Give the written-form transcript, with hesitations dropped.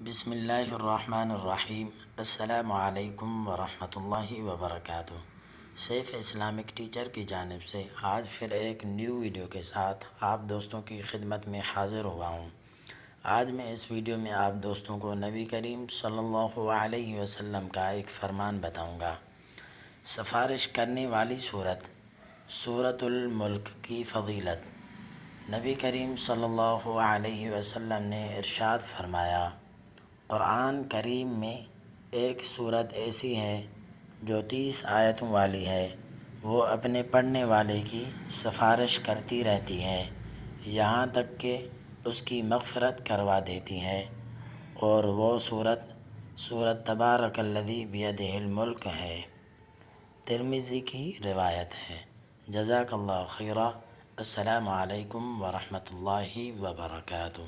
بسم اللہ الرحمن الرحیم۔ السلام علیکم ورحمۃ اللہ وبرکاتہ۔ سیف اسلامک ٹیچر کی جانب سے آج پھر ایک نیو ویڈیو کے ساتھ آپ دوستوں کی خدمت میں حاضر ہوا ہوں۔ آج میں اس ویڈیو میں آپ دوستوں کو نبی کریم صلی اللہ علیہ وسلم کا ایک فرمان بتاؤں گا۔ سفارش کرنے والی سورۃ الملک کی فضیلت۔ نبی کریم صلی اللہ علیہ وسلم نے ارشاد فرمایا، قرآن کریم میں ایک سورت ایسی ہے جو 30 آیتوں والی ہے، وہ اپنے پڑھنے والے کی سفارش کرتی رہتی ہے یہاں تک کہ اس کی مغفرت کروا دیتی ہے، اور وہ سورت تبارک الذی بیدہ الملک ہے۔ ترمذی کی روایت ہے۔ جزاک اللہ خیرا۔ السلام علیکم ورحمۃ اللہ وبرکاتہ۔